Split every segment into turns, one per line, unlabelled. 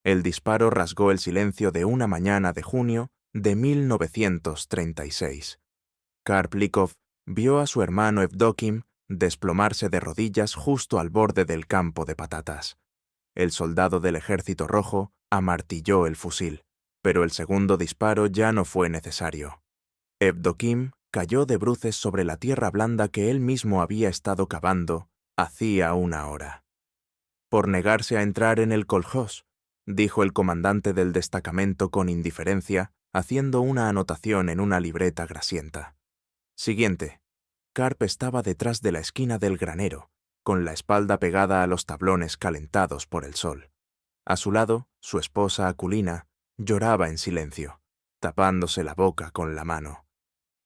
El disparo rasgó el silencio de una mañana de junio de 1936. Karplikov vio a su hermano Evdokim desplomarse de rodillas justo al borde del campo de patatas. El soldado del Ejército Rojo amartilló el fusil, pero el segundo disparo ya no fue necesario. Evdokim cayó de bruces sobre la tierra blanda que él mismo había estado cavando hacía una hora. Por negarse a entrar en el kolhós, dijo el comandante del destacamento con indiferencia, haciendo una anotación en una libreta grasienta. Siguiente. Karp estaba detrás de la esquina del granero, con la espalda pegada a los tablones calentados por el sol. A su lado, su esposa Akulina lloraba en silencio, tapándose la boca con la mano.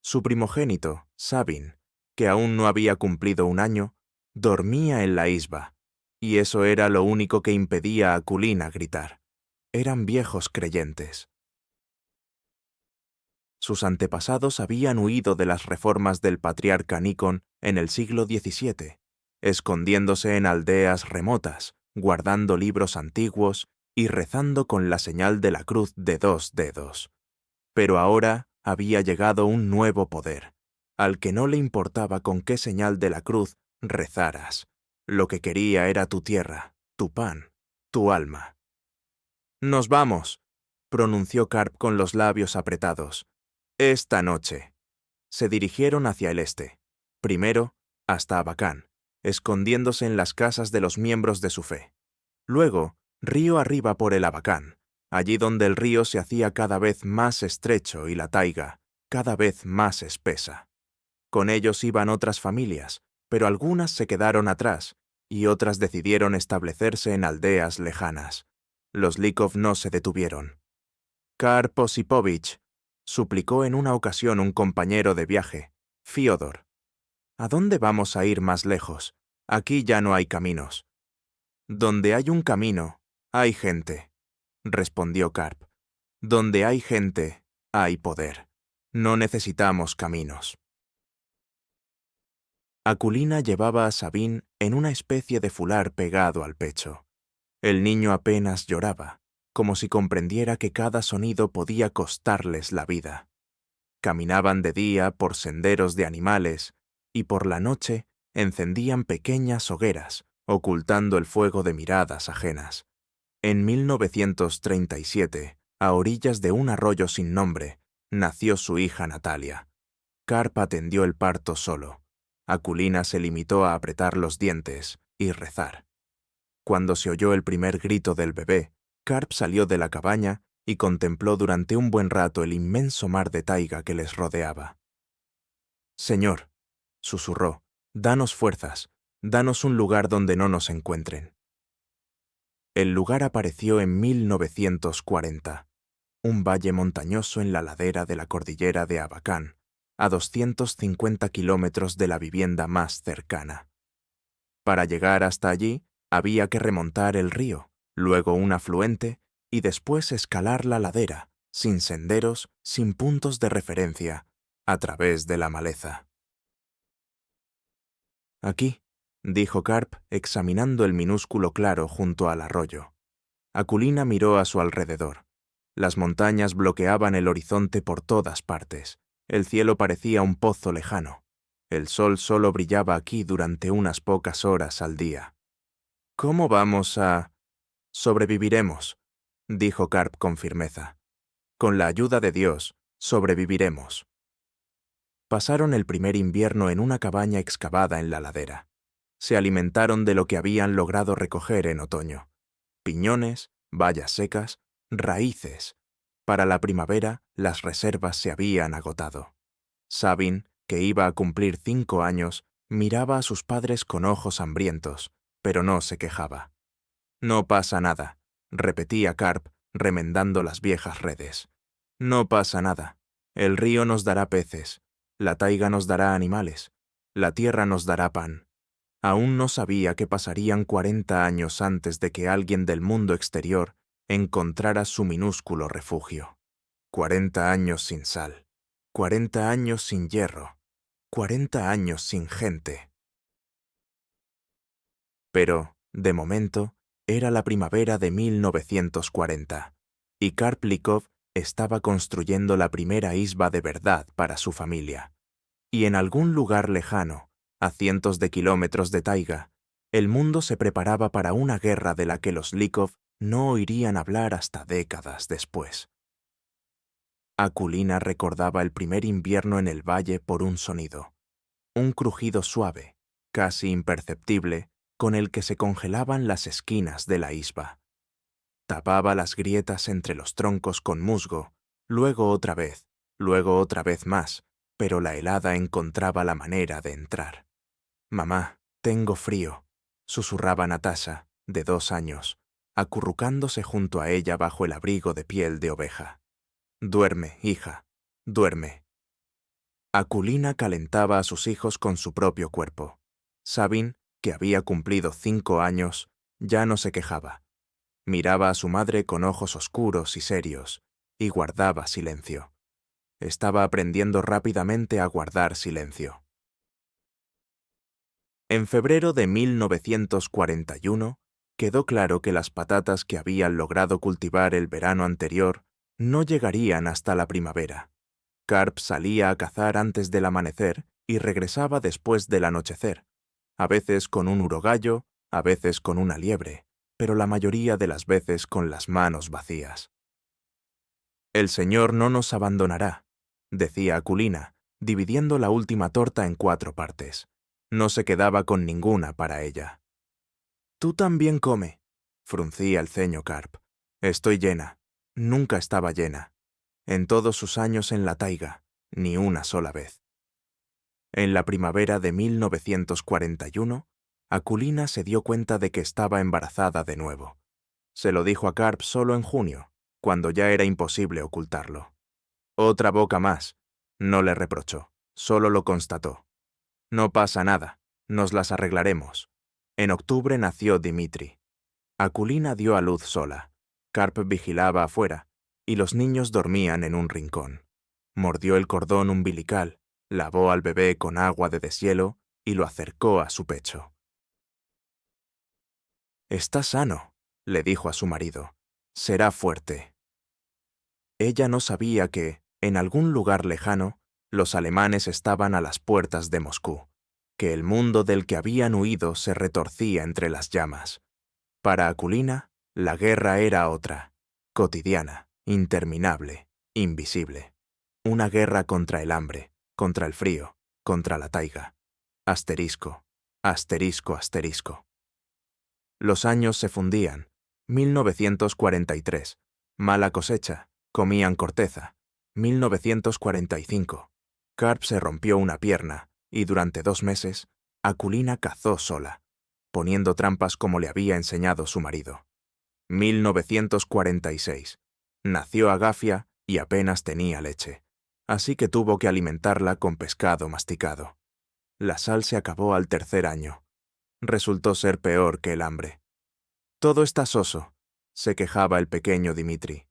Su primogénito, Sabin, que aún no había cumplido un año, dormía en la isba, y eso era lo único que impedía a Akulina gritar. Eran viejos creyentes. Sus antepasados habían huido de las reformas del patriarca Nikon en el siglo XVII, escondiéndose en aldeas remotas, guardando libros antiguos y rezando con la señal de la cruz de 2 dedos. Pero ahora había llegado un nuevo poder, al que no le importaba con qué señal de la cruz rezaras. Lo que quería era tu tierra, tu pan, tu alma. «Nos vamos», pronunció Karp con los labios apretados. «Esta noche». Se dirigieron hacia el este. Primero, hasta Abakán, escondiéndose en las casas de los miembros de su fe. Luego, río arriba por el Abakán, allí donde el río se hacía cada vez más estrecho y la taiga cada vez más espesa. Con ellos iban otras familias, pero algunas se quedaron atrás y otras decidieron establecerse en aldeas lejanas. Los Likov no se detuvieron. «Karp Osipovich», suplicó en una ocasión un compañero de viaje, Fiodor. «¿A dónde vamos a ir más lejos? Aquí ya no hay caminos». «Donde hay un camino, hay gente», respondió Karp. «Donde hay gente, hay poder. No necesitamos caminos». Akulina llevaba a Sabin en una especie de fular pegado al pecho. El niño apenas lloraba, como si comprendiera que cada sonido podía costarles la vida. Caminaban de día por senderos de animales y por la noche encendían pequeñas hogueras, ocultando el fuego de miradas ajenas. En 1937, a orillas de un arroyo sin nombre, nació su hija Natalia. Karp atendió el parto solo. Akulina se limitó a apretar los dientes y rezar. Cuando se oyó el primer grito del bebé, Karp salió de la cabaña y contempló durante un buen rato el inmenso mar de taiga que les rodeaba. «Señor», susurró, «danos fuerzas, danos un lugar donde no nos encuentren». El lugar apareció en 1940, un valle montañoso en la ladera de la cordillera de Abakán, a 250 kilómetros de la vivienda más cercana. Para llegar hasta allí, había que remontar el río, luego un afluente y después escalar la ladera, sin senderos, sin puntos de referencia, a través de la maleza. «Aquí», dijo Karp, examinando el minúsculo claro junto al arroyo. Akulina miró a su alrededor. Las montañas bloqueaban el horizonte por todas partes. El cielo parecía un pozo lejano. El sol solo brillaba aquí durante unas pocas horas al día. «¿Cómo vamos a...?» «Sobreviviremos», dijo Karp con firmeza. «Con la ayuda de Dios, sobreviviremos». Pasaron el primer invierno en una cabaña excavada en la ladera. Se alimentaron de lo que habían logrado recoger en otoño: piñones, bayas secas, raíces. Para la primavera, las reservas se habían agotado. Sabin, que iba a cumplir 5 años, miraba a sus padres con ojos hambrientos, pero no se quejaba. «No pasa nada», repetía Karp, remendando las viejas redes. «No pasa nada. El río nos dará peces, la taiga nos dará animales, la tierra nos dará pan». Aún no sabía que pasarían 40 años antes de que alguien del mundo exterior encontrara su minúsculo refugio. 40 años sin sal, 40 años sin hierro, 40 años sin gente. Pero, de momento, Era la primavera de 1940, y Karplikov estaba construyendo la primera isba de verdad para su familia. Y en algún lugar lejano, a cientos de kilómetros de taiga, el mundo se preparaba para una guerra de la que los Likov no oirían hablar hasta décadas después. Akulina recordaba el primer invierno en el valle por un sonido, un crujido suave, casi imperceptible, con el que se congelaban las esquinas de la isba. Tapaba las grietas entre los troncos con musgo, luego otra vez más, pero la helada encontraba la manera de entrar. «Mamá, tengo frío», susurraba Natasha, de 2 años, acurrucándose junto a ella bajo el abrigo de piel de oveja. «Duerme, hija, duerme». Akulina calentaba a sus hijos con su propio cuerpo. Sabin, que había cumplido 5 años, ya no se quejaba. Miraba a su madre con ojos oscuros y serios, y guardaba silencio. Estaba aprendiendo rápidamente a guardar silencio. En febrero de 1941, quedó claro que las patatas que habían logrado cultivar el verano anterior no llegarían hasta la primavera. Karp salía a cazar antes del amanecer y regresaba después del anochecer, a veces con un urogallo, a veces con una liebre, pero la mayoría de las veces con las manos vacías. «El Señor no nos abandonará», decía Akulina, dividiendo la última torta en 4 partes. No se quedaba con ninguna para ella. «Tú también come», fruncía el ceño Karp. «Estoy llena. Nunca estaba llena. En todos sus años en la taiga, ni una sola vez». En la primavera de 1941, Akulina se dio cuenta de que estaba embarazada de nuevo. Se lo dijo a Karp solo en junio, cuando ya era imposible ocultarlo. «Otra boca más», no le reprochó, solo lo constató. «No pasa nada, nos las arreglaremos». En octubre nació Dmitri. Akulina dio a luz sola. Karp vigilaba afuera, y los niños dormían en un rincón. Mordió el cordón umbilical, lavó al bebé con agua de deshielo y lo acercó a su pecho. «Está sano», le dijo a su marido. «Será fuerte». Ella no sabía que, en algún lugar lejano, los alemanes estaban a las puertas de Moscú, que el mundo del que habían huido se retorcía entre las llamas. Para Akulina, la guerra era otra, cotidiana, interminable, invisible. Una guerra contra el hambre, contra el frío, contra la taiga. Asterisco, asterisco, asterisco. Los años se fundían. 1943. Mala cosecha. Comían corteza. 1945. Karp se rompió una pierna y durante 2 meses, Akulina cazó sola, poniendo trampas como le había enseñado su marido. 1946. Nació Agafia y apenas tenía leche, así que tuvo que alimentarla con pescado masticado. La sal se acabó al 3er año. Resultó ser peor que el hambre. «Todo está soso», se quejaba el pequeño Dmitri.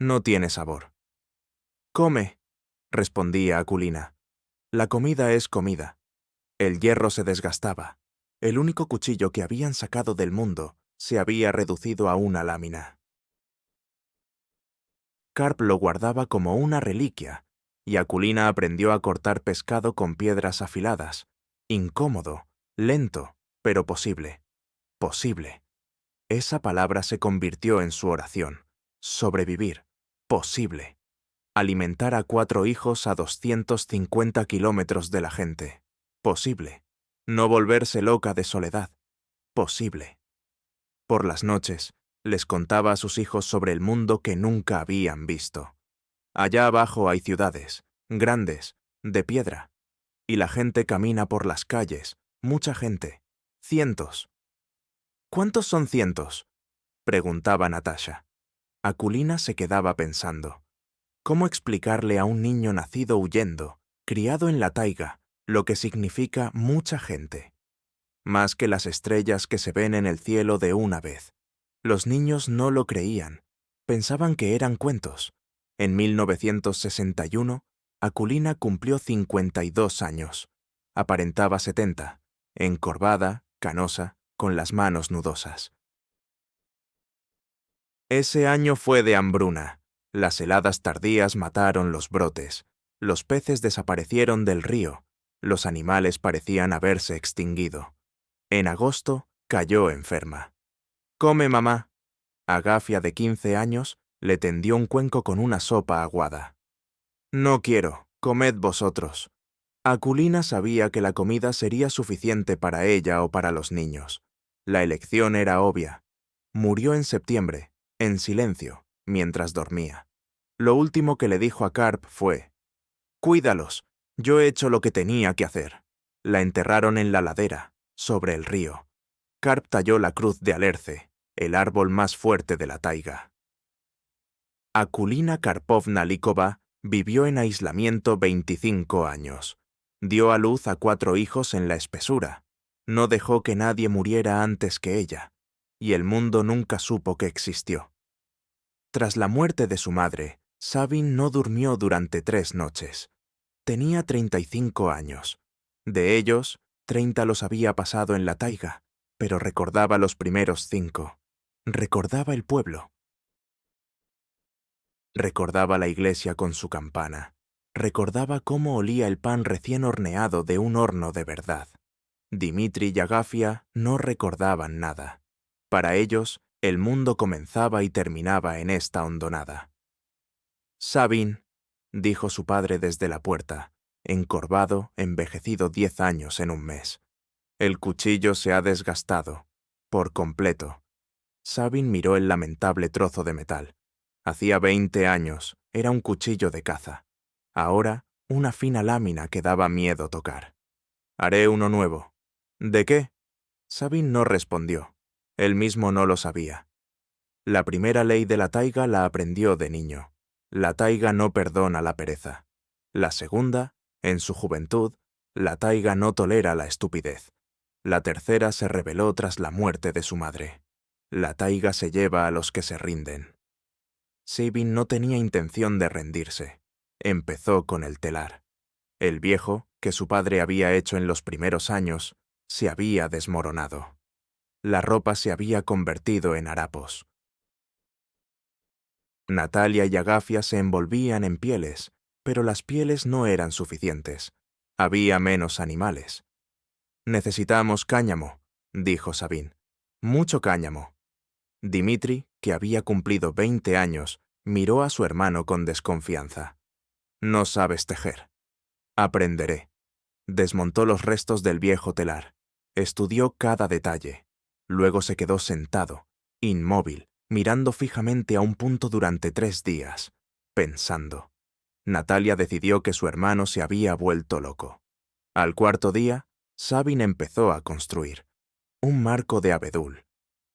«No tiene sabor». «Come», respondía Akulina. «La comida es comida». El hierro se desgastaba. El único cuchillo que habían sacado del mundo se había reducido a una lámina. Karp lo guardaba como una reliquia, y Akulina aprendió a cortar pescado con piedras afiladas. Incómodo, lento, pero posible. Posible. Esa palabra se convirtió en su oración. Sobrevivir. Posible. Alimentar a 4 hijos a 250 kilómetros de la gente. Posible. No volverse loca de soledad. Posible. Por las noches, les contaba a sus hijos sobre el mundo que nunca habían visto. Allá abajo hay ciudades, grandes, de piedra, y la gente camina por las calles, mucha gente, cientos. «¿Cuántos son cientos?», preguntaba Natasha. Akulina se quedaba pensando. ¿Cómo explicarle a un niño nacido huyendo, criado en la taiga, lo que significa mucha gente? Más que las estrellas que se ven en el cielo de una vez. Los niños no lo creían. Pensaban que eran cuentos. En 1961, Akulina cumplió 52 años. Aparentaba 70, encorvada, canosa, con las manos nudosas. Ese año fue de hambruna. Las heladas tardías mataron los brotes. Los peces desaparecieron del río. Los animales parecían haberse extinguido. En agosto cayó enferma. «Come, mamá». Agafia, de 15 años, le tendió un cuenco con una sopa aguada. «No quiero, comed vosotros». Aculina sabía que la comida sería suficiente para ella o para los niños. La elección era obvia. Murió en septiembre, en silencio, mientras dormía. Lo último que le dijo a Carp fue: «Cuídalos, yo he hecho lo que tenía que hacer». La enterraron en la ladera, sobre el río. Carp talló la cruz de alerce, el árbol más fuerte de la taiga. Akulina Karpovna Líkova vivió en aislamiento 25 años. Dio a luz a 4 hijos en la espesura. No dejó que nadie muriera antes que ella, y el mundo nunca supo que existió. Tras la muerte de su madre, Sabin no durmió durante 3 noches. Tenía 35 años. De ellos, 30 los había pasado en la taiga, pero recordaba los primeros 5. Recordaba el pueblo. Recordaba la iglesia con su campana. Recordaba cómo olía el pan recién horneado de un horno de verdad. Dimitri y Agafia no recordaban nada. Para ellos, el mundo comenzaba y terminaba en esta hondonada. «Sabin», dijo su padre desde la puerta, encorvado, envejecido 10 años en un mes. «El cuchillo se ha desgastado, por completo». Sabin miró el lamentable trozo de metal. Hacía 20 años, era un cuchillo de caza. Ahora, una fina lámina que daba miedo tocar. «Haré uno nuevo». «¿De qué?». Sabin no respondió. Él mismo no lo sabía. La primera ley de la taiga la aprendió de niño. La taiga no perdona la pereza. La segunda, en su juventud, la taiga no tolera la estupidez. La tercera se reveló tras la muerte de su madre. La taiga se lleva a los que se rinden. Sabin no tenía intención de rendirse. Empezó con el telar. El viejo, que su padre había hecho en los primeros años, se había desmoronado. La ropa se había convertido en harapos. Natalia y Agafia se envolvían en pieles, pero las pieles no eran suficientes. Había menos animales. «Necesitamos cáñamo», dijo Sabin. «Mucho cáñamo». Dimitri, que había cumplido 20 años, miró a su hermano con desconfianza. «No sabes tejer». «Aprenderé». Desmontó los restos del viejo telar. Estudió cada detalle. Luego se quedó sentado, inmóvil, mirando fijamente a un punto durante 3 días, pensando. Natalia decidió que su hermano se había vuelto loco. Al 4.º día, Sabin empezó a construir. Un marco de abedul.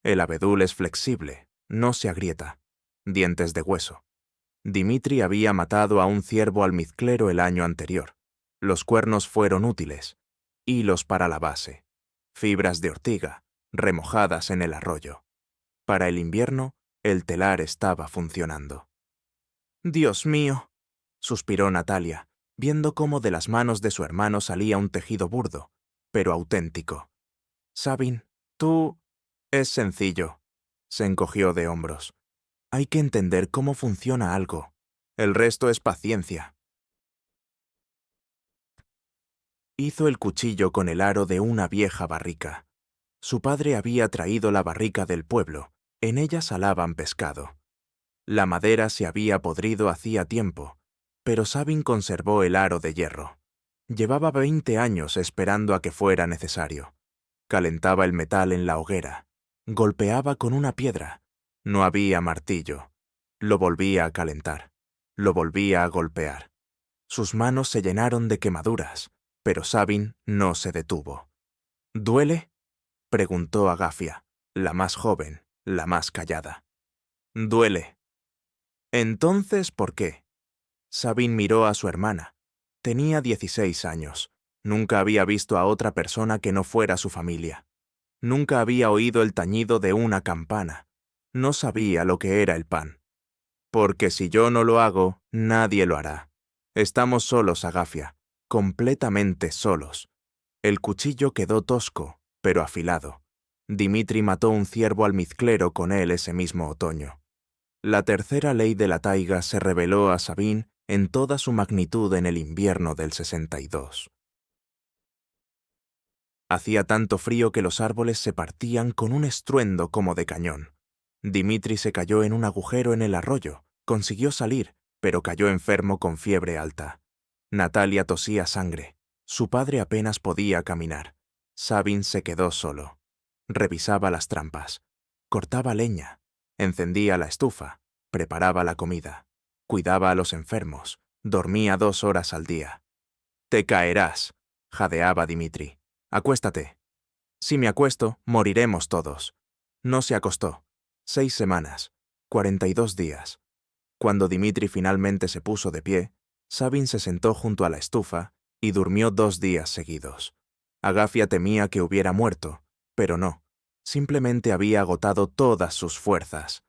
El abedul es flexible, no se agrieta. Dientes de hueso. Dimitri había matado a un ciervo almizclero el año anterior. Los cuernos fueron útiles. Hilos para la base. Fibras de ortiga, remojadas en el arroyo. Para el invierno, el telar estaba funcionando. «Dios mío», suspiró Natalia, viendo cómo de las manos de su hermano salía un tejido burdo, pero auténtico. «Sabin, tú...». «Es sencillo», se encogió de hombros. «Hay que entender cómo funciona algo. El resto es paciencia». Hizo el cuchillo con el aro de una vieja barrica. Su padre había traído la barrica del pueblo. En ella salaban pescado. La madera se había podrido hacía tiempo, pero Sabin conservó el aro de hierro. Llevaba 20 años esperando a que fuera necesario. Calentaba el metal en la hoguera. Golpeaba con una piedra. No había martillo. Lo volvía a calentar. Lo volvía a golpear. Sus manos se llenaron de quemaduras, pero Sabin no se detuvo. «¿Duele?», preguntó Agafia, la más joven, la más callada. «Duele». «Entonces, ¿por qué?». Sabin miró a su hermana. Tenía 16 años. Nunca había visto a otra persona que no fuera su familia. Nunca había oído el tañido de una campana. No sabía lo que era el pan. «Porque si yo no lo hago, nadie lo hará. Estamos solos, Agafia, completamente solos». El cuchillo quedó tosco, pero afilado. Dimitri mató un ciervo almizclero con él ese mismo otoño. La tercera ley de la taiga se reveló a Sabine en toda su magnitud en el invierno del 62. Hacía tanto frío que los árboles se partían con un estruendo como de cañón. Dimitri se cayó en un agujero en el arroyo, consiguió salir, pero cayó enfermo con fiebre alta. Natalia tosía sangre. Su padre apenas podía caminar. Sabin se quedó solo. Revisaba las trampas. Cortaba leña. Encendía la estufa. Preparaba la comida. Cuidaba a los enfermos. Dormía 2 horas al día. «Te caerás», jadeaba Dimitri. «Acuéstate». «Si me acuesto, moriremos todos». No se acostó. 6 semanas. 42 días. Cuando Dimitri finalmente se puso de pie, Sabin se sentó junto a la estufa y durmió 2 días seguidos. Agafia temía que hubiera muerto, pero no. Simplemente había agotado todas sus fuerzas.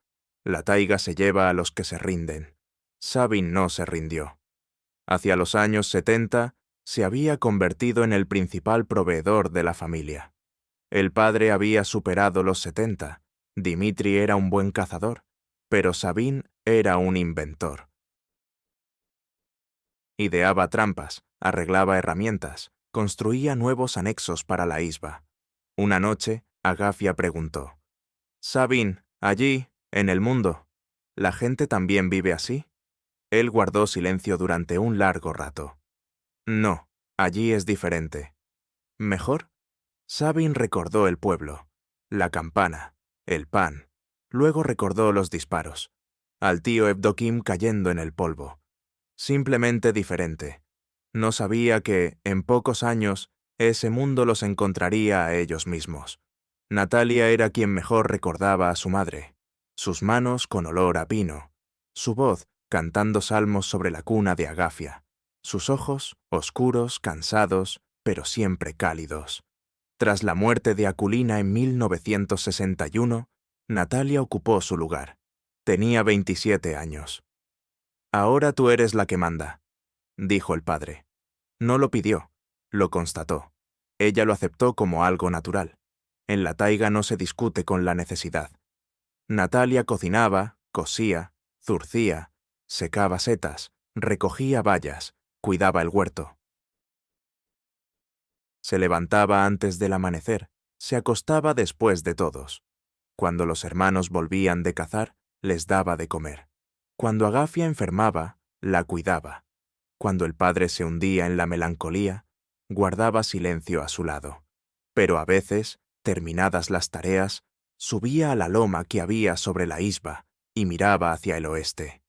La taiga se lleva a los que se rinden. Sabin no se rindió. Hacia los años 70, se había convertido en el principal proveedor de la familia. El padre había superado los 70. Dimitri era un buen cazador, pero Sabin era un inventor. Ideaba trampas, arreglaba herramientas, construía nuevos anexos para la isba. Una noche, Agafia preguntó: «Sabin, allí, en el mundo, ¿la gente también vive así?» Él guardó silencio durante un largo rato. «No, allí es diferente». «¿Mejor?» Sabin recordó el pueblo, la campana, el pan. Luego recordó los disparos, al tío Evdokim cayendo en el polvo. Simplemente diferente. No sabía que, en pocos años, ese mundo los encontraría a ellos mismos. Natalia era quien mejor recordaba a su madre. Sus manos con olor a pino. Su voz cantando salmos sobre la cuna de Agafia. Sus ojos, oscuros, cansados, pero siempre cálidos. Tras la muerte de Akulina en 1961, Natalia ocupó su lugar. Tenía 27 años. «Ahora tú eres la que manda», dijo el padre. No lo pidió, lo constató. Ella lo aceptó como algo natural. En la taiga no se discute con la necesidad. Natalia cocinaba, cosía, zurcía, secaba setas, recogía bayas, cuidaba el huerto. Se levantaba antes del amanecer, se acostaba después de todos. Cuando los hermanos volvían de cazar, les daba de comer. Cuando Agafia enfermaba, la cuidaba. Cuando el padre se hundía en la melancolía, guardaba silencio a su lado. Pero a veces, terminadas las tareas, subía a la loma que había sobre la isba y miraba hacia el oeste.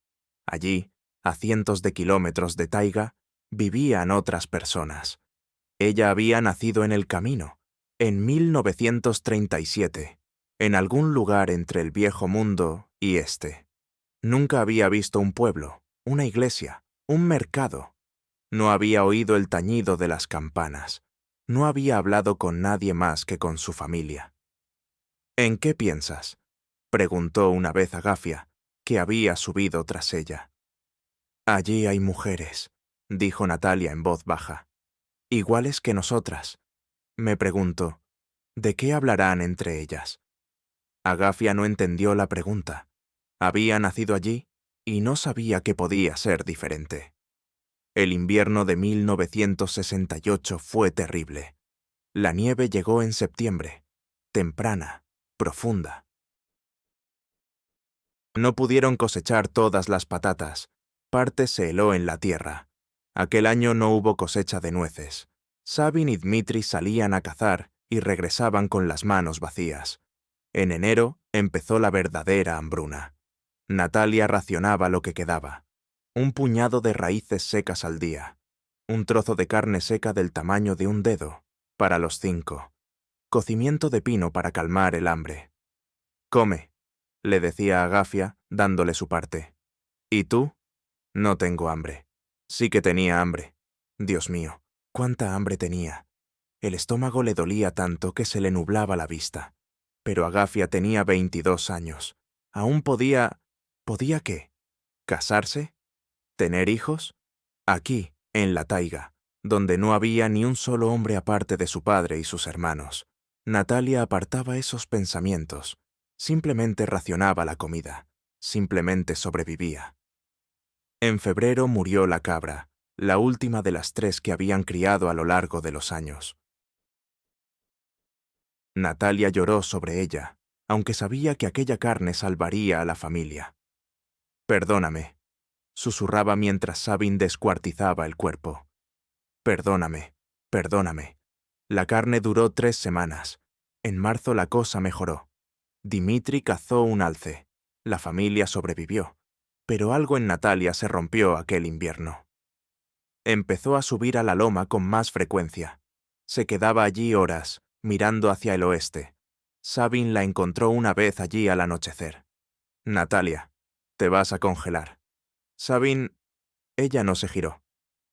Allí, a cientos de kilómetros de taiga, vivían otras personas. Ella había nacido en el camino, en 1937, en algún lugar entre el viejo mundo y este. Nunca había visto un pueblo, una iglesia, un mercado. No había oído el tañido de las campanas. No había hablado con nadie más que con su familia. «¿En qué piensas?», preguntó una vez Agafia, que había subido tras ella. «Allí hay mujeres», dijo Natalia en voz baja. «Iguales que nosotras». Me pregunto, ¿de qué hablarán entre ellas? Agafia no entendió la pregunta. Había nacido allí y no sabía que podía ser diferente. El invierno de 1968 fue terrible. La nieve llegó en septiembre, temprana, profunda. No pudieron cosechar todas las patatas. Parte se heló en la tierra. Aquel año no hubo cosecha de nueces. Sabin y Dmitri salían a cazar y regresaban con las manos vacías. En enero empezó la verdadera hambruna. Natalia racionaba lo que quedaba. Un puñado de raíces secas al día. Un trozo de carne seca del tamaño de un dedo, para los 5. Cocimiento de pino para calmar el hambre. «Come», le decía Agafia, dándole su parte. «¿Y tú?» «No tengo hambre». Sí que tenía hambre. Dios mío, cuánta hambre tenía. El estómago le dolía tanto que se le nublaba la vista. Pero Agafia tenía 22 años. Aún podía... ¿Podía qué? ¿Casarse? ¿Tener hijos? Aquí, en la taiga, donde no había ni un solo hombre aparte de su padre y sus hermanos. Natalia apartaba esos pensamientos. Simplemente racionaba la comida. simplemente sobrevivía. En febrero murió la cabra, la última de las 3 que habían criado a lo largo de los años. Natalia lloró sobre ella, aunque sabía que aquella carne salvaría a la familia. «Perdóname», susurraba mientras Sabin descuartizaba el cuerpo. «Perdóname, perdóname». La carne duró 3 semanas. En marzo la cosa mejoró. Dimitri cazó un alce. La familia sobrevivió. Pero algo en Natalia se rompió aquel invierno. Empezó a subir a la loma con más frecuencia. Se quedaba allí horas, mirando hacia el oeste. Sabin la encontró una vez allí al anochecer. «Natalia, te vas a congelar». Sabin... Ella no se giró.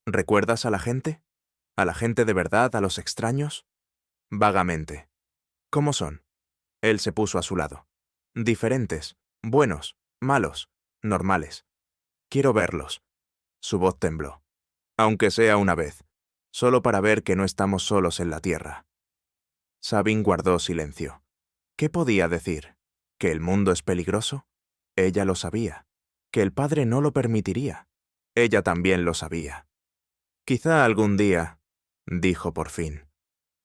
«¿Recuerdas a la gente? ¿A la gente de verdad, a los extraños?» «Vagamente». «¿Cómo son?» Él se puso a su lado. «Diferentes, buenos, malos, normales. Quiero verlos». Su voz tembló. «Aunque sea una vez, solo para ver que no estamos solos en la tierra». Sabin guardó silencio. ¿Qué podía decir? ¿Que el mundo es peligroso? Ella lo sabía. ¿Que el padre no lo permitiría? Ella también lo sabía. «Quizá algún día», dijo por fin.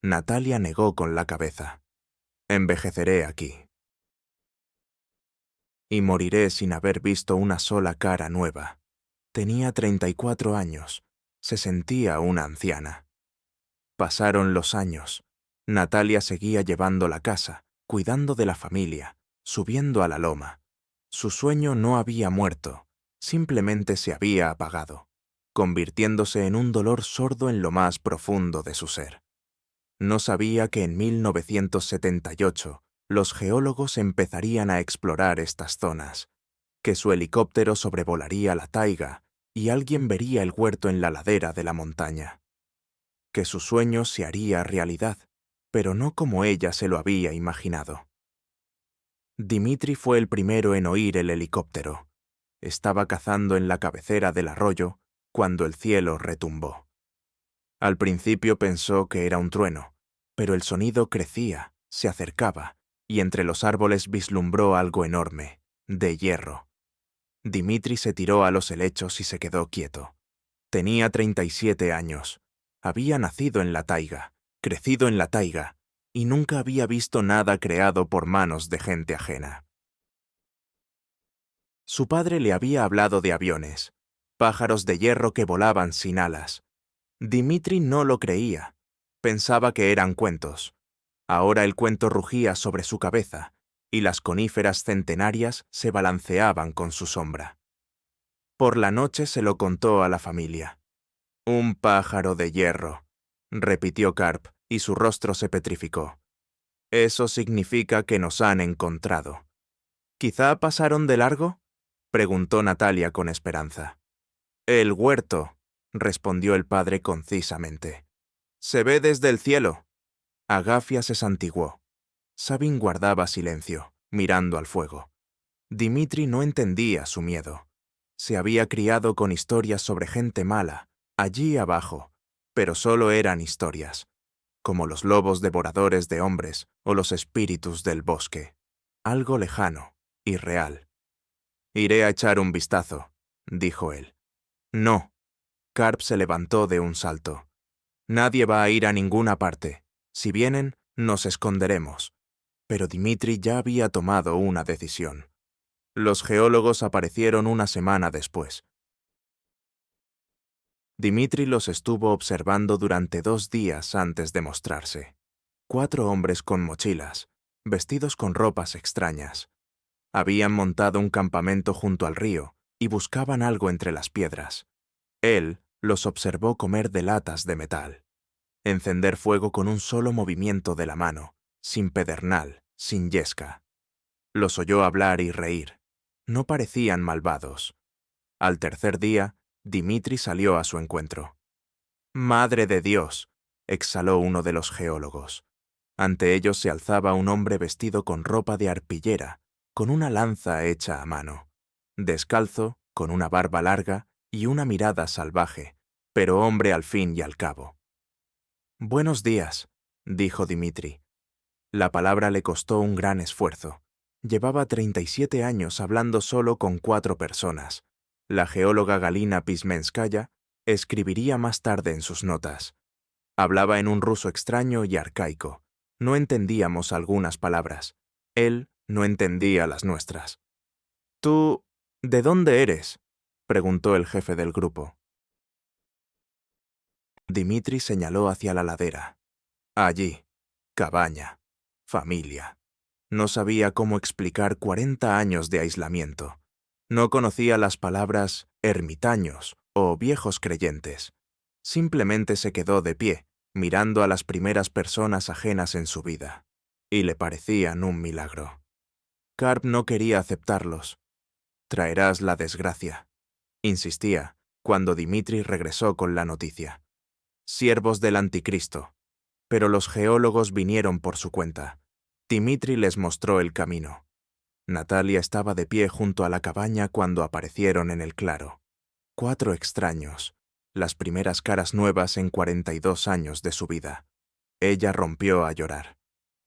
Natalia negó con la cabeza. «Envejeceré aquí. Y moriré sin haber visto una sola cara nueva». Tenía 34 años. Se sentía una anciana. Pasaron los años. Natalia seguía llevando la casa, cuidando de la familia, subiendo a la loma. Su sueño no había muerto, simplemente se había apagado, convirtiéndose en un dolor sordo en lo más profundo de su ser. No sabía que en 1978 los geólogos empezarían a explorar estas zonas, que su helicóptero sobrevolaría la taiga y alguien vería el huerto en la ladera de la montaña, que su sueño se haría realidad, pero no como ella se lo había imaginado. Dimitri fue el primero en oír el helicóptero. Estaba cazando en la cabecera del arroyo cuando el cielo retumbó. Al principio pensó que era un trueno, pero el sonido crecía, se acercaba, y entre los árboles vislumbró algo enorme, de hierro. Dimitri se tiró a los helechos y se quedó quieto. Tenía 37 años. Había nacido en la taiga, crecido en la taiga, y nunca había visto nada creado por manos de gente ajena. Su padre le había hablado de aviones, pájaros de hierro que volaban sin alas. Dimitri no lo creía. Pensaba que eran cuentos. Ahora el cuento rugía sobre su cabeza, y las coníferas centenarias se balanceaban con su sombra. Por la noche se lo contó a la familia. «Un pájaro de hierro», repitió Karp, y su rostro se petrificó. «Eso significa que nos han encontrado». «¿Quizá pasaron de largo?», preguntó Natalia con esperanza. «El huerto», respondió el padre concisamente. «Se ve desde el cielo». Agafia se santiguó. Sabin guardaba silencio, mirando al fuego. Dimitri no entendía su miedo. Se había criado con historias sobre gente mala, allí abajo, pero solo eran historias, como los lobos devoradores de hombres o los espíritus del bosque. Algo lejano, irreal. «Iré a echar un vistazo», dijo él. «No». Karp se levantó de un salto. «Nadie va a ir a ninguna parte. Si vienen, nos esconderemos». Pero Dimitri ya había tomado una decisión. Los geólogos aparecieron una semana después. Dimitri los estuvo observando durante 2 días antes de mostrarse. 4 hombres con mochilas, vestidos con ropas extrañas. Habían montado un campamento junto al río y buscaban algo entre las piedras. Él los observó comer de latas de metal, encender fuego con un solo movimiento de la mano, sin pedernal, sin yesca. Los oyó hablar y reír. No parecían malvados. Al tercer día, Dimitri salió a su encuentro. «¡Madre de Dios!», exhaló uno de los geólogos. Ante ellos se alzaba un hombre vestido con ropa de arpillera, con una lanza hecha a mano, descalzo, con una barba larga y una mirada salvaje, pero hombre al fin y al cabo. «Buenos días», dijo Dimitri. La palabra le costó un gran esfuerzo. Llevaba 37 años hablando solo con 4 personas. La geóloga Galina Pismenskaya escribiría más tarde en sus notas. Hablaba en un ruso extraño y arcaico. No entendíamos algunas palabras. Él no entendía las nuestras. «¿Tú, de dónde eres?», preguntó el jefe del grupo. Dimitri señaló hacia la ladera. Allí, cabaña, familia. No sabía cómo explicar 40 años de aislamiento. No conocía las palabras ermitaños o viejos creyentes. Simplemente se quedó de pie, mirando a las primeras personas ajenas en su vida, y le parecían un milagro. Karp no quería aceptarlos. «Traerás la desgracia», insistía, cuando Dimitri regresó con la noticia. «Siervos del anticristo». Pero los geólogos vinieron por su cuenta. Dimitri les mostró el camino. Natalia estaba de pie junto a la cabaña cuando aparecieron en el claro. 4 extraños, las primeras caras nuevas en 42 años de su vida. Ella rompió a llorar.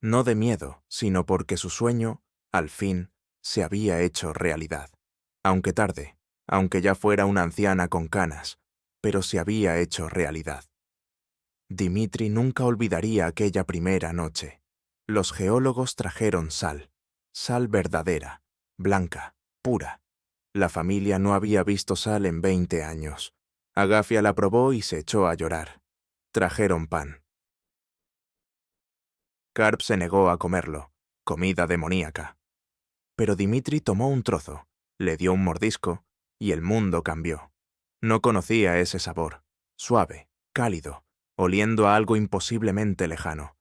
No de miedo, sino porque su sueño, al fin, se había hecho realidad. Aunque tarde, aunque ya fuera una anciana con canas, pero se había hecho realidad. Dimitri nunca olvidaría aquella primera noche. Los geólogos trajeron sal, sal verdadera, blanca, pura. La familia no había visto sal en 20 años. Agafia la probó y se echó a llorar. Trajeron pan. Karp se negó a comerlo, comida demoníaca. Pero Dimitri tomó un trozo, le dio un mordisco, y el mundo cambió. No conocía ese sabor, suave, cálido, oliendo a algo imposiblemente lejano.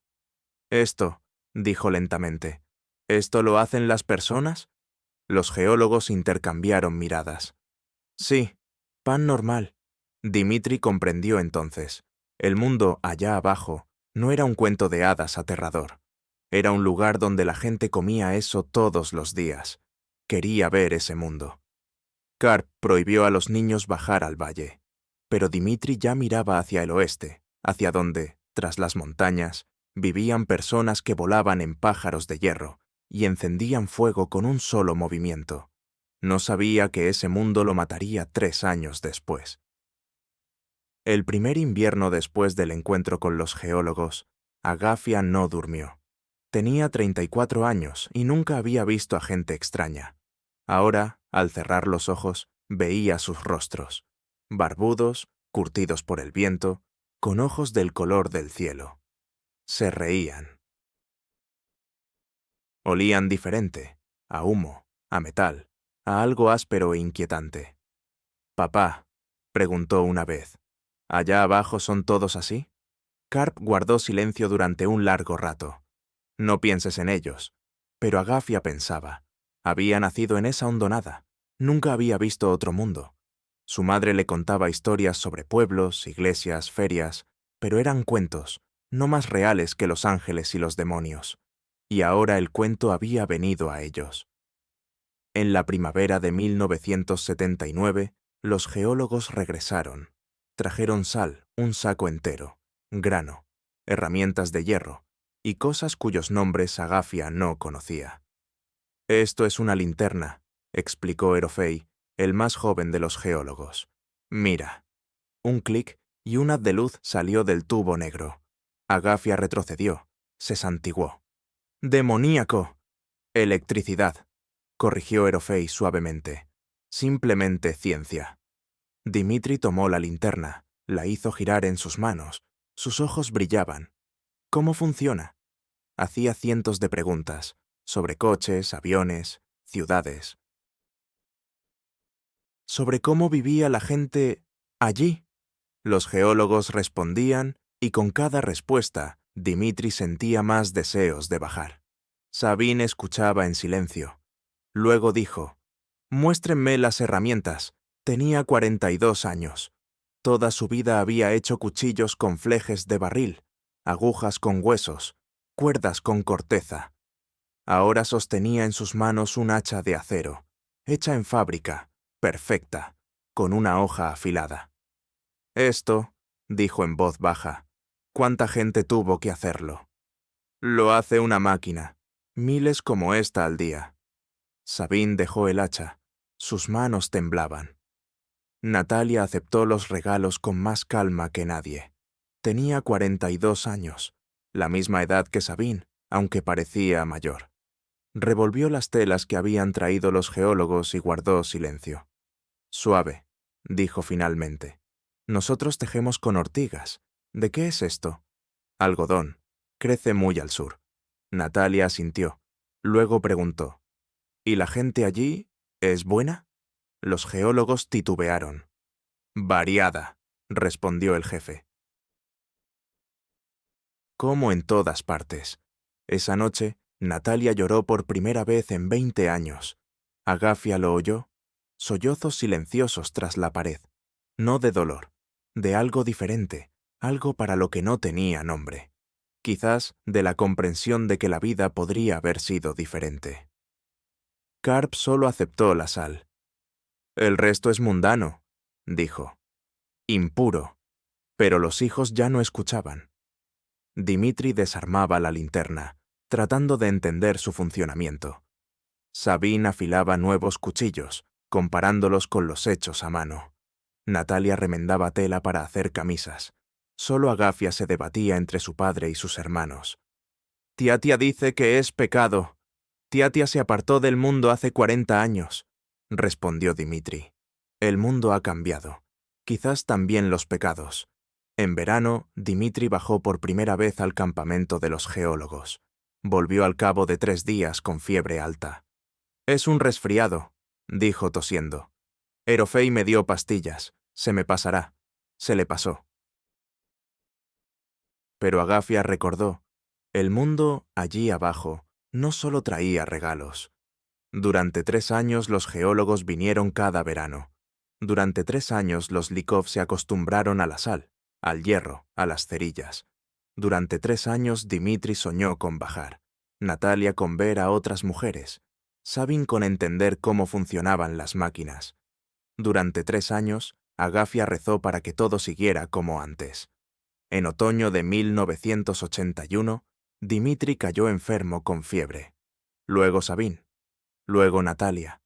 «Esto», dijo lentamente, «¿esto lo hacen las personas?». Los geólogos intercambiaron miradas. «Sí, pan normal». Dimitri comprendió entonces. El mundo allá abajo no era un cuento de hadas aterrador. Era un lugar donde la gente comía eso todos los días. Quería ver ese mundo. Karp prohibió a los niños bajar al valle. Pero Dimitri ya miraba hacia el oeste, hacia donde, tras las montañas, vivían personas que volaban en pájaros de hierro y encendían fuego con un solo movimiento. No sabía que ese mundo lo mataría 3 años después. El primer invierno después del encuentro con los geólogos, Agafia no durmió. Tenía 34 años y nunca había visto a gente extraña. Ahora, al cerrar los ojos, veía sus rostros, barbudos, curtidos por el viento, con ojos del color del cielo. Se reían. Olían diferente, a humo, a metal, a algo áspero e inquietante. «Papá», preguntó una vez, «¿allá abajo son todos así?». Karp guardó silencio durante un largo rato. «No pienses en ellos». Pero Agafia pensaba. Había nacido en esa hondonada. Nunca había visto otro mundo. Su madre le contaba historias sobre pueblos, iglesias, ferias, pero eran cuentos, no más reales que los ángeles y los demonios. Y ahora el cuento había venido a ellos. En la primavera de 1979, los geólogos regresaron. Trajeron sal, un saco entero, grano, herramientas de hierro y cosas cuyos nombres Agafia no conocía. «Esto es una linterna», explicó Erofei, el más joven de los geólogos. «Mira». Un clic y un haz de luz salió del tubo negro. Agafia retrocedió, se santiguó. «¡Demoníaco!». «Electricidad», corrigió Erofei suavemente. «Simplemente ciencia». Dimitri tomó la linterna, la hizo girar en sus manos. Sus ojos brillaban. «¿Cómo funciona?». Hacía cientos de preguntas, sobre coches, aviones, ciudades. Sobre cómo vivía la gente allí. Los geólogos respondían y con cada respuesta, Dimitri sentía más deseos de bajar. Sabine escuchaba en silencio. Luego dijo, «Muéstrenme las herramientas». Tenía 42 años. Toda su vida había hecho cuchillos con flejes de barril, agujas con huesos, cuerdas con corteza. Ahora sostenía en sus manos un hacha de acero, hecha en fábrica, perfecta, con una hoja afilada. «Esto», dijo en voz baja, «¿cuánta gente tuvo que hacerlo?». «Lo hace una máquina, miles como esta al día». Sabine dejó el hacha. Sus manos temblaban. Natalia aceptó los regalos con más calma que nadie. Tenía 42 años, la misma edad que Sabine, aunque parecía mayor. Revolvió las telas que habían traído los geólogos y guardó silencio. «Suave», dijo finalmente. «Nosotros tejemos con ortigas. ¿De qué es esto?» «Algodón. Crece muy al sur». Natalia asintió. Luego preguntó. «¿Y la gente allí es buena?» Los geólogos titubearon. «Variada», respondió el jefe. Como en todas partes. Esa noche, Natalia lloró por primera vez en 20 años. Agafia lo oyó. Sollozos silenciosos tras la pared. No de dolor, de algo diferente, algo para lo que no tenía nombre. Quizás de la comprensión de que la vida podría haber sido diferente. Karp solo aceptó la sal. «El resto es mundano», dijo. «Impuro». Pero los hijos ya no escuchaban. Dimitri desarmaba la linterna, tratando de entender su funcionamiento. Sabine afilaba nuevos cuchillos, comparándolos con los hechos a mano. Natalia remendaba tela para hacer camisas. Solo Agafia se debatía entre su padre y sus hermanos. «Tiatia dice que es pecado. Tiatia se apartó del mundo hace 40 años», respondió Dimitri. «El mundo ha cambiado. Quizás también los pecados». En verano, Dimitri bajó por primera vez al campamento de los geólogos. Volvió al cabo de 3 días con fiebre alta. «Es un resfriado», dijo tosiendo. «Erofei me dio pastillas. Se me pasará». Se le pasó. Pero Agafia recordó. El mundo, allí abajo, no solo traía regalos. Durante 3 años los geólogos vinieron cada verano. Durante 3 años los Likov se acostumbraron a la sal, al hierro, a las cerillas. Durante 3 años Dimitri soñó con bajar, Natalia con ver a otras mujeres, Sabine con entender cómo funcionaban las máquinas. Durante 3 años, Agafia rezó para que todo siguiera como antes. En otoño de 1981, Dimitri cayó enfermo con fiebre. Luego Sabine. Luego Natalia.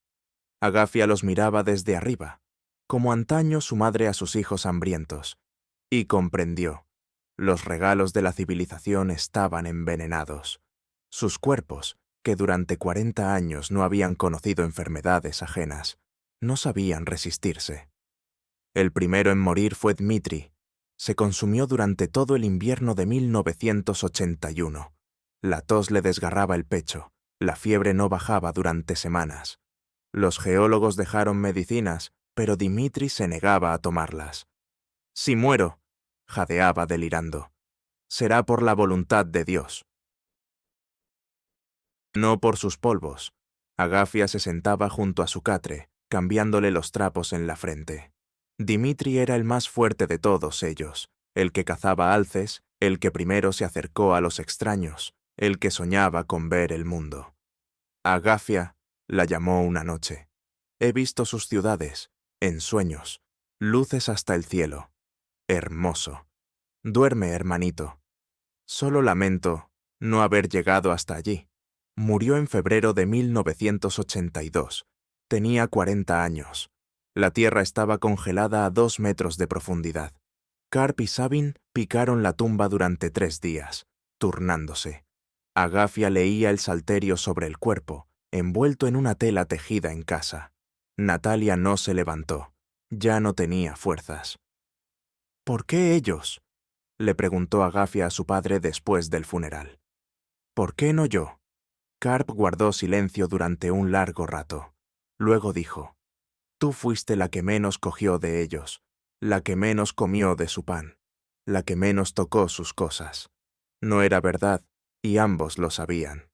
Agafia los miraba desde arriba, como antaño su madre a sus hijos hambrientos, y comprendió. Los regalos de la civilización estaban envenenados. Sus cuerpos, que durante 40 años no habían conocido enfermedades ajenas, no sabían resistirse. El primero en morir fue Dmitri. Se consumió durante todo el invierno de 1981. La tos le desgarraba el pecho, la fiebre no bajaba durante semanas. Los geólogos dejaron medicinas, pero Dimitri se negaba a tomarlas. «Si muero», jadeaba delirando, «será por la voluntad de Dios». No por sus polvos. Agafia se sentaba junto a su catre, cambiándole los trapos en la frente. Dimitri era el más fuerte de todos ellos, el que cazaba alces, el que primero se acercó a los extraños, el que soñaba con ver el mundo. Agafia, la llamó una noche. He visto sus ciudades, en sueños, luces hasta el cielo. Hermoso. Duerme, hermanito. Solo lamento no haber llegado hasta allí. Murió en febrero de 1982. Tenía 40 años. La tierra estaba congelada a 2 metros de profundidad. Karp y Sabine picaron la tumba durante 3 días, turnándose. Agafia leía el salterio sobre el cuerpo, envuelto en una tela tejida en casa. Natalia no se levantó. Ya no tenía fuerzas. «¿Por qué ellos?», le preguntó Agafia a su padre después del funeral. «¿Por qué no yo?». Karp guardó silencio durante un largo rato. Luego dijo, «Tú fuiste la que menos cogió de ellos, la que menos comió de su pan, la que menos tocó sus cosas. No era verdad, y ambos lo sabían».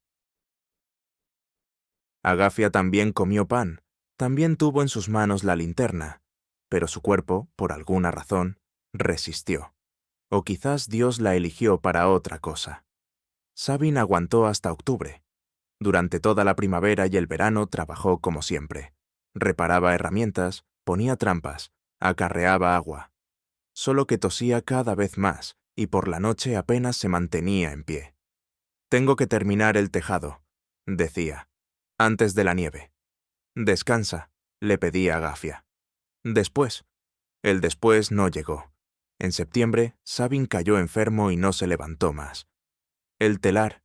Agafia también comió pan, también tuvo en sus manos la linterna, pero su cuerpo, por alguna razón, resistió. O quizás Dios la eligió para otra cosa. Sabine aguantó hasta octubre. Durante toda la primavera y el verano trabajó como siempre. Reparaba herramientas, ponía trampas, acarreaba agua. Solo que tosía cada vez más y por la noche apenas se mantenía en pie. «Tengo que terminar el tejado», decía, «antes de la nieve». Descansa, le pedí a Agafia. Después. El después no llegó. En septiembre, Sabin cayó enfermo y no se levantó más. El telar,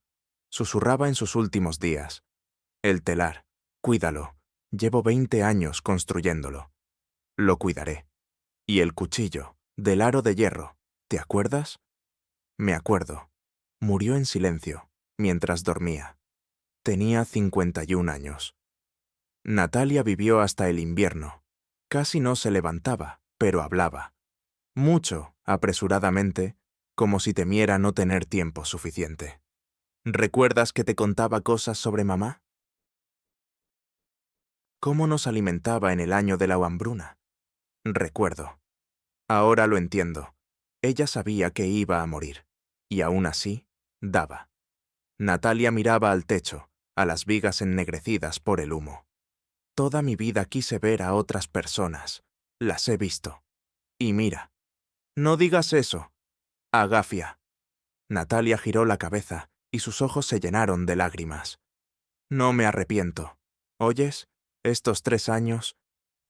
susurraba en sus últimos días. El telar, cuídalo. Llevo 20 años construyéndolo. Lo cuidaré. Y el cuchillo, del aro de hierro, ¿te acuerdas? Me acuerdo. Murió en silencio, mientras dormía. Tenía 51 años. Natalia vivió hasta el invierno. Casi no se levantaba, pero hablaba. Mucho, apresuradamente, como si temiera no tener tiempo suficiente. ¿Recuerdas que te contaba cosas sobre mamá? ¿Cómo nos alimentaba en el año de la hambruna? Recuerdo. Ahora lo entiendo. Ella sabía que iba a morir, y aún así, daba. Natalia miraba al techo, a las vigas ennegrecidas por el humo. Toda mi vida quise ver a otras personas. Las he visto. Y mira. No digas eso. Agafia. Natalia giró la cabeza, y sus ojos se llenaron de lágrimas. No me arrepiento. ¿Oyes? Estos 3 años,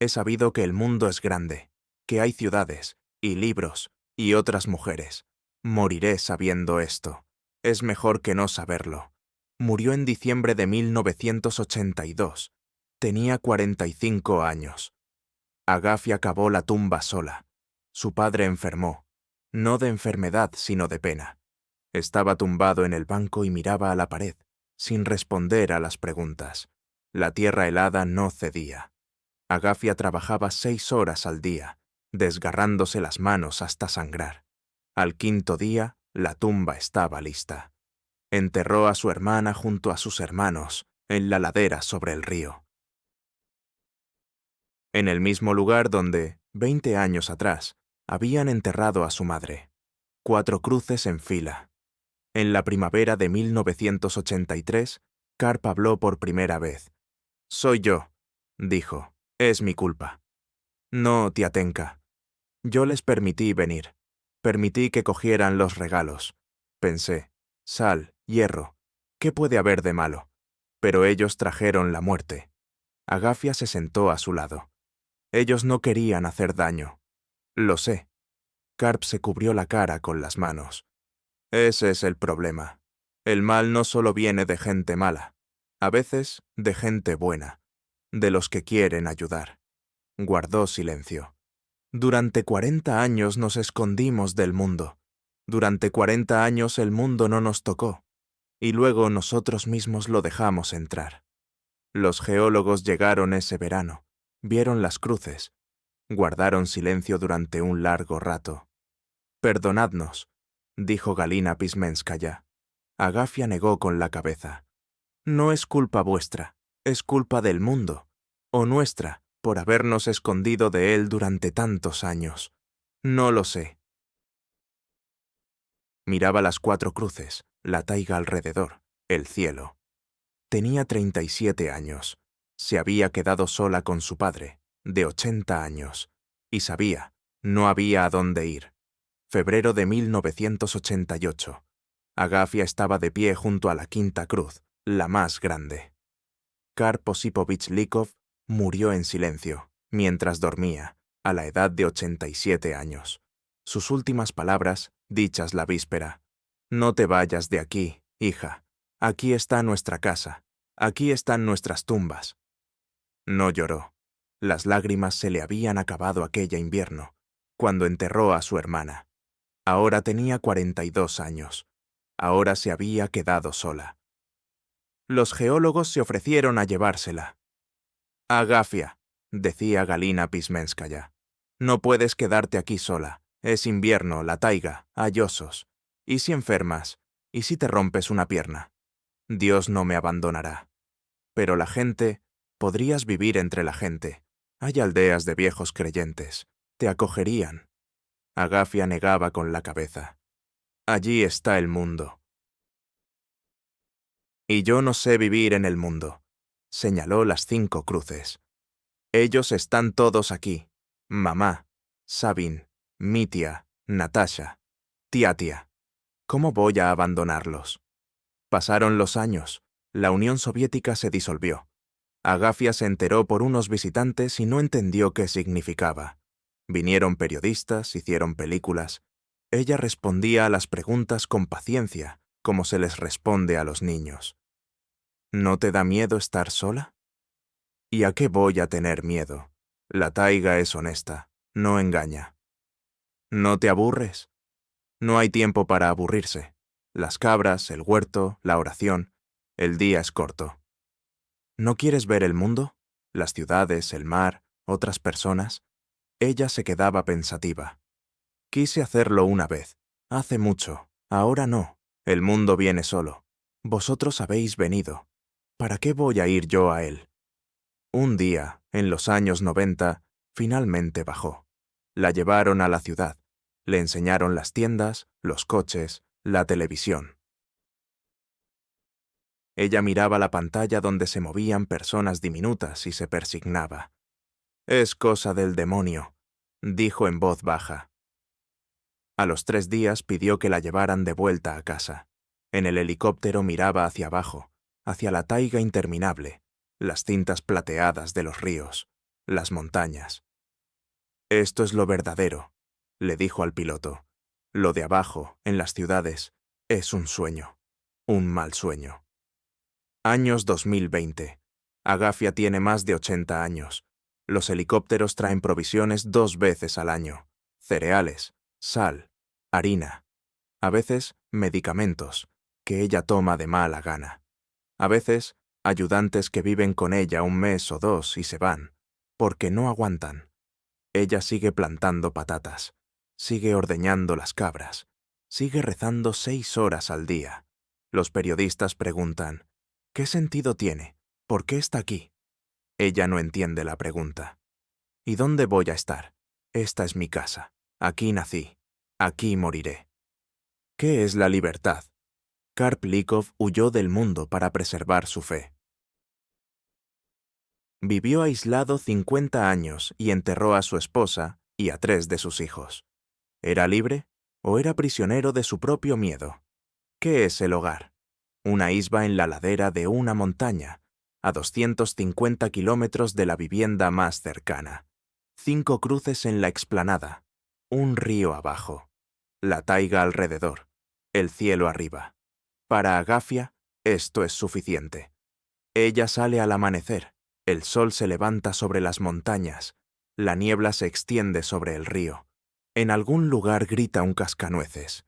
he sabido que el mundo es grande, que hay ciudades, y libros, y otras mujeres. Moriré sabiendo esto. Es mejor que no saberlo. Murió en diciembre de 1982. Tenía 45 años. Agafia cavó la tumba sola. Su padre enfermó, no de enfermedad sino de pena. Estaba tumbado en el banco y miraba a la pared, sin responder a las preguntas. La tierra helada no cedía. Agafia trabajaba 6 horas al día, desgarrándose las manos hasta sangrar. Al 5.º día, la tumba estaba lista. Enterró a su hermana junto a sus hermanos, en la ladera sobre el río. En el mismo lugar donde, 20 años atrás, habían enterrado a su madre. 4 cruces en fila. En la primavera de 1983, Karp habló por primera vez. «Soy yo», dijo, «es mi culpa». «No, Tiatenka. Yo les permití venir. Permití que cogieran los regalos. Pensé, sal, hierro, ¿qué puede haber de malo?» Pero ellos trajeron la muerte. Agafia se sentó a su lado. Ellos no querían hacer daño. Lo sé. Karp se cubrió la cara con las manos. Ese es el problema. El mal no solo viene de gente mala, a veces de gente buena, de los que quieren ayudar. Guardó silencio. Durante 40 años nos escondimos del mundo. Durante 40 años el mundo no nos tocó, y luego nosotros mismos lo dejamos entrar. Los geólogos llegaron ese verano, vieron las cruces, guardaron silencio durante un largo rato. «Perdonadnos», dijo Galina Pismenskaya. Agafia negó con la cabeza. «No es culpa vuestra, es culpa del mundo, o nuestra, por habernos escondido de él durante tantos años. No lo sé». Miraba las 4 cruces, la taiga alrededor, el cielo. Tenía 37 años. Se había quedado sola con su padre, de 80 años, y sabía, no había a dónde ir. Febrero de 1988. Agafia estaba de pie junto a la 5.ª cruz, la más grande. Karp Osipovich Likov murió en silencio, mientras dormía, a la edad de 87 años. Sus últimas palabras, dichas la víspera: «No te vayas de aquí, hija. Aquí está nuestra casa. Aquí están nuestras tumbas». No lloró. Las lágrimas se le habían acabado aquella invierno, cuando enterró a su hermana. Ahora tenía 42 años. Ahora se había quedado sola. Los geólogos se ofrecieron a llevársela. «Agafia», decía Galina Pismenskaya, «no puedes quedarte aquí sola. Es invierno, la taiga, hay osos. ¿Y si enfermas? ¿Y si te rompes una pierna? Dios no me abandonará. Pero la gente, podrías vivir entre la gente. Hay aldeas de viejos creyentes. Te acogerían». Agafia negaba con la cabeza. «Allí está el mundo». «Y yo no sé vivir en el mundo», señaló las 5 cruces. «Ellos están todos aquí. Mamá, Sabin, Mitya, Natasha, Tiatia. ¿Cómo voy a abandonarlos?» Pasaron los años. La Unión Soviética se disolvió. Agafia se enteró por unos visitantes y no entendió qué significaba. Vinieron periodistas, hicieron películas. Ella respondía a las preguntas con paciencia, como se les responde a los niños. ¿No te da miedo estar sola? ¿Y a qué voy a tener miedo? La taiga es honesta, no engaña. ¿No te aburres? No hay tiempo para aburrirse. Las cabras, el huerto, la oración. El día es corto. ¿No quieres ver el mundo? Las ciudades, el mar, otras personas. Ella se quedaba pensativa. Quise hacerlo una vez. Hace mucho. Ahora no. El mundo viene solo. Vosotros habéis venido. ¿Para qué voy a ir yo a él? Un día, en los años 90, finalmente bajó. La llevaron a la ciudad. Le enseñaron las tiendas, los coches, la televisión. Ella miraba la pantalla donde se movían personas diminutas y se persignaba. «Es cosa del demonio», dijo en voz baja. A los 3 días pidió que la llevaran de vuelta a casa. En el helicóptero miraba hacia abajo, hacia la taiga interminable, las cintas plateadas de los ríos, las montañas. «Esto es lo verdadero», le dijo al piloto. «Lo de abajo, en las ciudades, es un sueño, un mal sueño». Años 2020. Agafia tiene más de 80 años. Los helicópteros traen provisiones 2 veces al año. Cereales, sal, harina. A veces, medicamentos, que ella toma de mala gana. A veces, ayudantes que viven con ella 1 mes o 2 y se van, porque no aguantan. Ella sigue plantando patatas, sigue ordeñando las cabras, sigue rezando 6 horas al día. Los periodistas preguntan, ¿qué sentido tiene? ¿Por qué está aquí? Ella no entiende la pregunta. ¿Y dónde voy a estar? Esta es mi casa. Aquí nací. Aquí moriré. ¿Qué es la libertad? Karp-Likov huyó del mundo para preservar su fe. Vivió aislado 50 años y enterró a su esposa y a 3 de sus hijos. ¿Era libre o era prisionero de su propio miedo? ¿Qué es el hogar? Una isba en la ladera de una montaña, a 250 kilómetros de la vivienda más cercana. 5 cruces en la explanada, un río abajo, la taiga alrededor, el cielo arriba. Para Agafia, esto es suficiente. Ella sale al amanecer, el sol se levanta sobre las montañas, la niebla se extiende sobre el río. En algún lugar grita un cascanueces.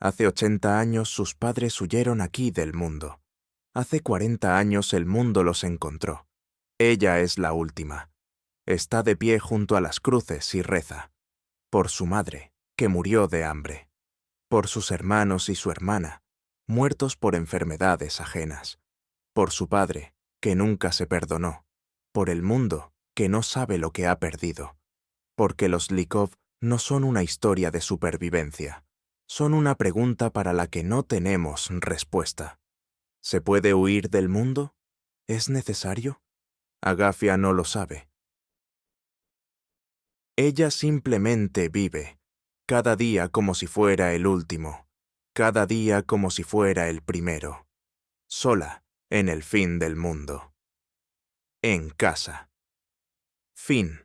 Hace 80 años sus padres huyeron aquí del mundo. Hace 40 años el mundo los encontró. Ella es la última. Está de pie junto a las cruces y reza. Por su madre, que murió de hambre. Por sus hermanos y su hermana, muertos por enfermedades ajenas. Por su padre, que nunca se perdonó. Por el mundo, que no sabe lo que ha perdido. Porque los Likov no son una historia de supervivencia. Son una pregunta para la que no tenemos respuesta. ¿Se puede huir del mundo? ¿Es necesario? Agafia no lo sabe. Ella simplemente vive, cada día como si fuera el último, cada día como si fuera el primero, sola en el fin del mundo. En casa. Fin.